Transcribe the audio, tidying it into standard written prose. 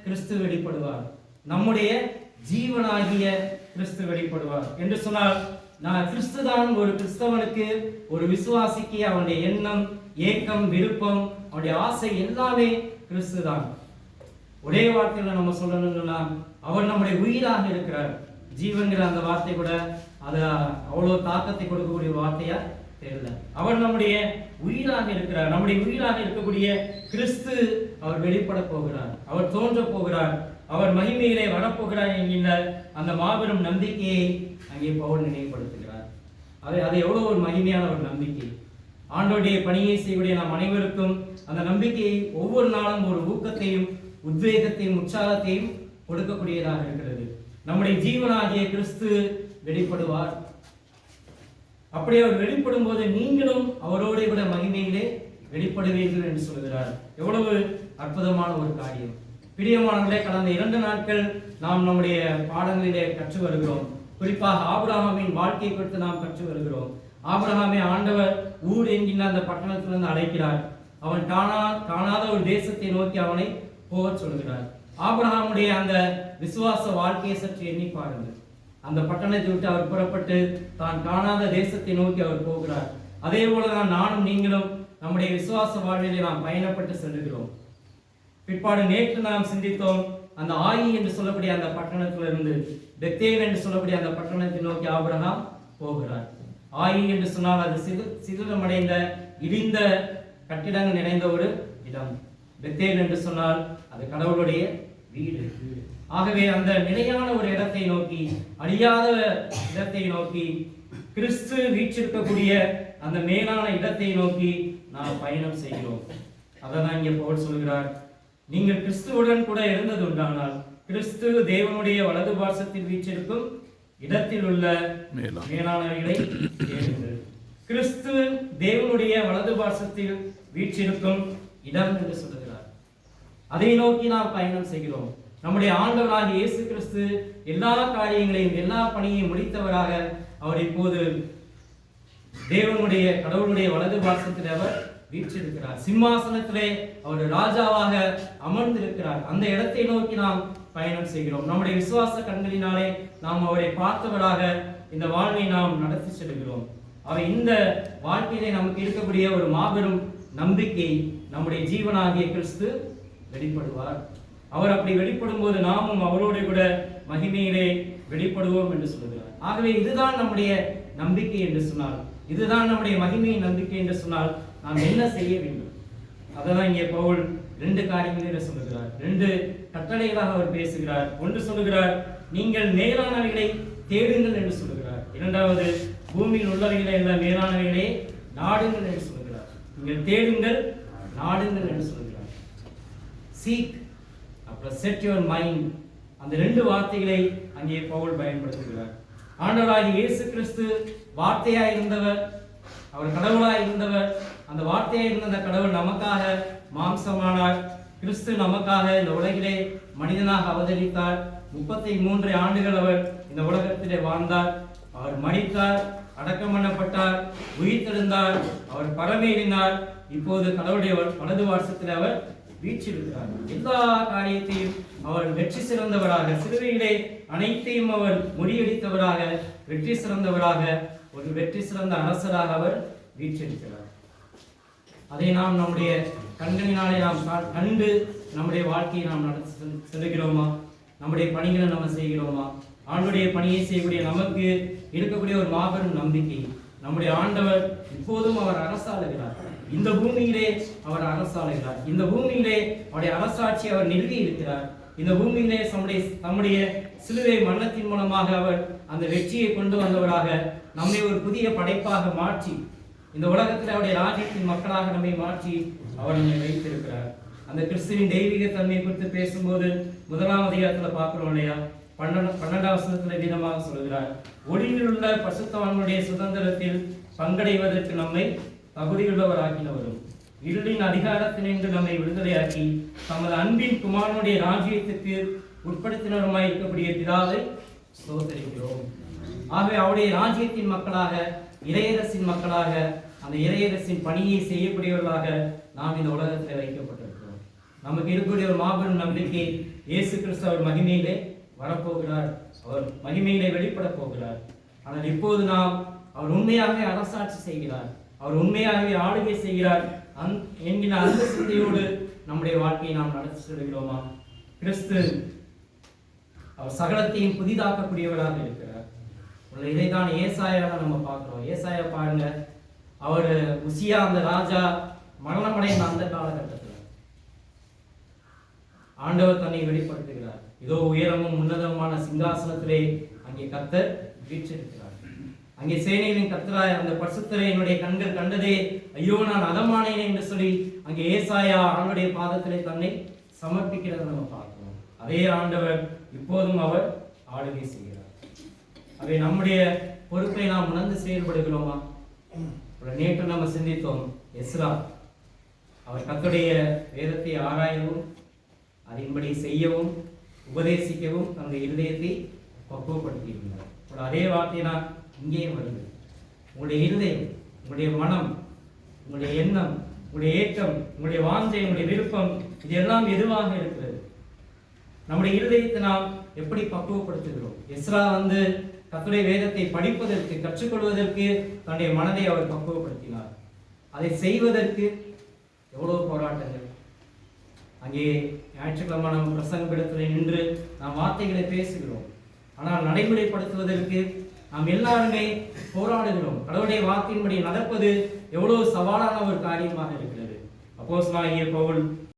கிறிஸ்து வெளிப்படுவார், நம்முடைய ஜீவனாகிய கிறிஸ்து வெளிப்படுவார் என்று சொன்னால், நான் கிறிஸ்துதான் ஒரு கிறிஸ்தவனுக்கு, ஒரு விசுவாசிக்கு அவனுடைய எண்ணம், ஏக்கம், விருப்பம், அவனுடைய ஆசை எல்லாமே கிறிஸ்து தான். ஒரே வார்த்தையில நம்ம சொல்லணும்னா, அவர் நம்முடைய உயிராக இருக்கிறார். ஜீவன்கிற அந்த வார்த்தை கூட அது அவ்வளவு தாக்கத்தை கொடுக்கக்கூடிய வார்த்தையா தெரியல. அவர் நம்முடைய உயிராக இருக்கிறார். நம்முடைய உயிராக இருக்கக்கூடிய கிறிஸ்து அவர் வெளிப்பட போகிறார், அவர் தோன்ற போகிறார், அவர் மகிமையிலே வரப்போகிறார் என்கின்ற அந்த மாபெரும் நம்பிக்கையை அங்கே பவுல் நினைவுபடுத்துகிறார். அது எவ்வளவு ஒரு மகிமையான ஒரு நம்பிக்கை. ஆண்டவருடைய பணியை செய்யக்கூடிய நாம் அனைவருக்கும் அந்த நம்பிக்கையை ஒவ்வொரு நாளும் ஒரு ஊக்கத்தையும், உத்வேகத்தையும், உற்சாகத்தையும் கொடுக்கக்கூடியதாக இருக்கிறது. நம்முடைய ஜீவனாகிய கிறிஸ்து வெளிப்படுவார். அப்படி அவர் வெளிப்படும் போது நீங்களும் அவரோட கூட மகிமையிலே வெளிப்படுவீர்கள் என்று சொல்கிறார். எவ்வளவு அற்புதமான ஒரு காரியம். பிரியமானவர்களே, கடந்த 2 நாட்கள் நாம் நம்முடைய பாடங்களிலே கற்று வருகிறோம். குறிப்பாக ஆபிரகாமின் வாழ்க்கை குறித்து நாம் கற்று வருகிறோம். ஆபிரகாமை ஆண்டவர் ஊர் என்கின்ற அந்த பட்டணத்திலிருந்து அழைக்கிறார். அவன் காணாத ஒரு தேசத்தை நோக்கி அவனை போக சொல்கிறார். ஆபிரகாமுடைய அந்த விசுவாச வாழ்க்கையை சற்று எண்ணி பாருங்கள். அந்த பட்டணத்தை விட்டு அவர் புறப்பட்டு தான் காணாத தேசத்தை நோக்கி அவர் போகிறார். அதே போலதான் நானும் நீங்களும் நம்முடைய விசுவாச வாழ்விலே நாம் பயணப்பட்டு செல்கிறோம். பிற்பாடு நேற்று நாம் சிந்தித்தோம், அந்த ஆயி என்று சொல்லக்கூடிய அந்த பட்டணத்திலிருந்து பெத்தேல் என்று சொல்லக்கூடிய அந்த பட்டணத்தை நோக்கி ஆபிரகாம் போகிறார். ஆயி என்று சொன்னால் அது சிதிலமடைந்த இடிந்த கட்டிடங்கள் நிறைந்த ஒரு இடம். பெத்தேல் என்று சொன்னால் அது கடவுளுடைய வீடு. ஆகவே அந்த நிலையான ஒரு இடத்தை நோக்கி, அழியாத இடத்தை நோக்கி, கிறிஸ்து வீற்றிருக்கக்கூடிய அந்த மேலான இடத்தை நோக்கி நாம் பயணம் செய்கிறோம். அதான் இங்கே பவுல் சொல்கிறார், நீங்கள் கிறிஸ்துவுடன் கூட இருந்தது உண்டானால் கிறிஸ்து தேவனுடைய வலது பார்சத்தில் வீற்றிருக்கும் இடத்தில் உள்ள மேலானவைகளை தேடுங்கள். கிறிஸ்து தேவனுடைய வலது பார்சத்தில் வீற்றிருக்கும் இடம் என்று சொல்லுகிறார். அதை நோக்கி நாம் பயணம் செய்கிறோம். நம்முடைய ஆண்டவராகிய இயேசு கிறிஸ்து எல்லா காரியங்களையும், எல்லா பணியையும் முடித்தவராக அவர் இப்போது தேவனுடைய கடவுளுடைய வலது பார்சத்தில் அவர் வீற்றிருக்கிறார். சிம்மாசனத்திலே அவர் ராஜாவாக அமர்ந்திருக்கிறார். அந்த இடத்தை நோக்கி நாம் பயணம் செய்கிறோம். நம்முடைய விசுவாச கண்களினாலே நாம் அவரை பார்த்தவராக இந்த வாழ்வை நாம் நடத்தி செல்கிறோம். அவை இந்த வாழ்க்கையிலே நமக்கு இருக்கக்கூடிய ஒரு மாபெரும் நம்பிக்கை, நம்முடைய ஜீவனாகிய கிறிஸ்து வெளிப்படுவார். அவர் அப்படி வெளிப்படும் போது நாமும் அவரோடு கூட மகிமையிலே வெளிப்படுவோம் என்று சொல்கிறார். ஆகவே இதுதான் நம்முடைய நம்பிக்கை என்று சொன்னால், இதுதான் நம்முடைய மகிமையின் நம்பிக்கை என்று சொன்னால் நாம் என்ன செய்ய வேண்டும்? அதான் இங்கே பவுல் 2 காரியங்களை சொல்லுகிறார். 2 கட்டளைகளாக அவர் பேசுகிறார். ஒன்று சொல்லுகிறார், நீங்கள் மேலானவைகளை தேடுங்கள் என்று சொல்லுகிறார். இரண்டாவது, பூமியில் உள்ளவைகளை எல்லாம் மேலானவைகளே நாடுங்கள் என்று சொல்லுகிறார். நீங்கள் தேடுங்கள், நாடுங்கள் என்று சொல்லுகிறார். சீக், அப்புறம் செட் யுவர் மைண்ட், அந்த 2 வார்த்தைகளை அங்கே பவுல் பயன்படுத்துகிறார். ஆண்டவராகிய இயேசு கிறிஸ்து வார்த்தையாய் இருந்தவர், அவர் கடவுளாய் இருந்தவர். அந்த வார்த்தையாய் இருந்த அந்த கடவுள் நமக்காக மாம்சமானார். கிறிஸ்து நமக்காக இந்த உலகிலே மனிதனாக அவதரித்தார். 33 ஆண்டுகள் அவர் இந்த உலகத்திலே வாழ்ந்தார். அவர் மரித்தார், அடக்கம் பண்ணப்பட்டார், உயிர்த்தெழுந்தார், அவர் பரமேறினார். இப்போது கடவுளுடைய வலது பார்சத்தில் அவர் வீற்றிருக்கிறார். எல்லா காரியத்தையும் அவர் வெற்றி சிறந்தவராக, சிலுவையிலே அனைத்தையும் அவர் முறியடித்தவராக, வெற்றி சிறந்தவராக, ஒரு வெற்றி சிறந்த அரசராக அவர் வீற்றிருக்கிறார். அதை நாம் நம்முடைய கண்களினாலே நாம் கண்டு நம்முடைய வாழ்க்கையை நாம் நடத்தி செல்கிறோமா? நம்முடைய பணிகளை நம்ம செய்கிறோமா? ஆண்டுடைய பணியை செய்யக்கூடிய நமக்கு இருக்கக்கூடிய ஒரு மாபெரும் நம்பிக்கை, நம்முடைய ஆண்டவர் இப்போதும் அவர் அரசாளுகிறார். இந்த பூமியிலே அவர் அரசாளுகிறார். இந்த பூமியிலே அவருடைய அரசாட்சி அவர் நிறுவி இருக்கிறார். இந்த பூமியிலே தம்முடைய சிலுவை மரணத்தின் மூலமாக அவர் அந்த வெற்றியை கொண்டு வந்தவராக நம்மை ஒரு புதிய படைப்பாக மாற்றி, இந்த உலகத்தில் அவருடைய ராஜ்யத்தின் மக்களாக நம்மை மாற்றி அவர் நம்மை வைத்திருக்கிறார். அந்த கிறிஸ்துவின் தெய்வீக தன்மை குறித்து பேசும்போது 1ஆம் அதிகாரத்தில் பார்க்கிறோம் இல்லையா? 12ஆம் வசனத்தில் விதமாக சொல்கிறார், ஒளியில் உள்ள பரிசுத்தவான்களுடைய சுதந்திரத்தில் பங்கடைவதற்கு நம்மை தகுதியுள்ளவராக்கினவரும், இருளின் அதிகாரத்தினின்று நம்மை விடுதலையாக்கி தமது அன்பின் குமாரனுடைய ராஜ்யத்துக்கு உட்படுத்தினருமாய் இருக்கக்கூடிய பிதாவை ஸ்தோத்திரிக்கிறோம். ஆகவே அவருடைய ராஜ்யத்தின் மக்களாக, இறையரசின் மக்களாக, அந்த இறையரசின் பணியை செய்யக்கூடியவர்களாக நாம் இந்த உலகத்தில் வைக்கப்பட்டிருக்கிறோம். நமக்கு இருக்கக்கூடிய ஒரு மாபெரும் நம்பிக்கை, இயேசு கிறிஸ்து அவர் மகிமையிலே வரப்போகிறார், அவர் மகிமையிலே வெளிப்பட போகிறார். ஆனால் இப்போது நாம் அவர் உண்மையாகவே அரசாட்சி செய்கிறார், அவர் உண்மையாகவே ஆளுகை செய்கிறார் என்கிற அந்த சிந்தையோடு நம்முடைய வாழ்க்கையை நாம் நடத்தி செல்கிறோமா? கிறிஸ்து அவர் சகலத்தையும் புதிதாக்கக்கூடியவராக இருக்கிறார். இதைதான் ஏசாயால நம்ம பார்க்கிறோம். ஏசாயா பாருங்க, அவர் உசியா அந்த ராஜா மரணமடைந்த அந்த காலகட்டத்தில் ஆண்டவர் தன்னை வெளிப்படுத்துகிறார். இதோ உயரமும் உன்னதமான சிங்காசனத்திலே அங்கே கர்த்தர் வீற்றிருக்கிறார். அங்கே சேனையின் கர்த்தராய் அந்த பரிசுத்தரை என்னுடைய கண்கள் கண்டதே, ஐயோ நான் அதமானேன் என்று சொல்லி அங்கே ஏசாயா ஆண்டுடைய பாதத்திலே தன்னை சமர்ப்பிக்கிறத நம்ம பார்க்கிறோம். அதே ஆண்டவர் இப்போதும் அவர் ஆளுகை செய்கிறார். அவை நம்முடைய பொறுப்பை நாம் உணர்ந்து செயல்படுகிறோமா? நேற்று நம்ம சிந்தித்தோம், எஸ்ரா அவர் கர்த்தருடைய வேதத்தை ஆராயவும் அதன்படி செய்யவும் உபதேசிக்கவும் தன்னுடைய இருதயத்தை பக்குவப்படுத்தியிருந்தார். அதே வார்த்தை தான் இங்கேயும் வருது. உங்களுடைய இருதயம், உங்களுடைய மனம், உங்களுடைய எண்ணம், உங்களுடைய ஏக்கம், உங்களுடைய வாஞ்சை, உங்களுடைய விருப்பம், இது எல்லாம் எதுவாக இருக்கிறது? நம்முடைய இருதயத்தை நாம் எப்படி பக்குவப்படுத்துகிறோம்? எஸ்ரா கர்த்தருடைய வேதத்தை படிப்பதற்கு, கற்றுக்கொள்வதற்கு தன்னுடைய மனதை அவர் பக்குவப்படுத்தினார். அதை செய்வதற்கு எவ்வளவு போராட்டங்கள்! அங்கே ஞாயிற்றுக்கிழமை நம்ம பிரசங்க இடத்துல நின்று நாம் வார்த்தைகளை பேசுகிறோம், ஆனால் நடைமுறைப்படுத்துவதற்கு நாம் எல்லாருமே போராடுகிறோம். கடவுளுடைய வார்த்தையின்படி நடப்பது எவ்வளவு சவாலான ஒரு காரியமாக இருக்கிறது. அப்போஸ்தலனாகிய பவுல்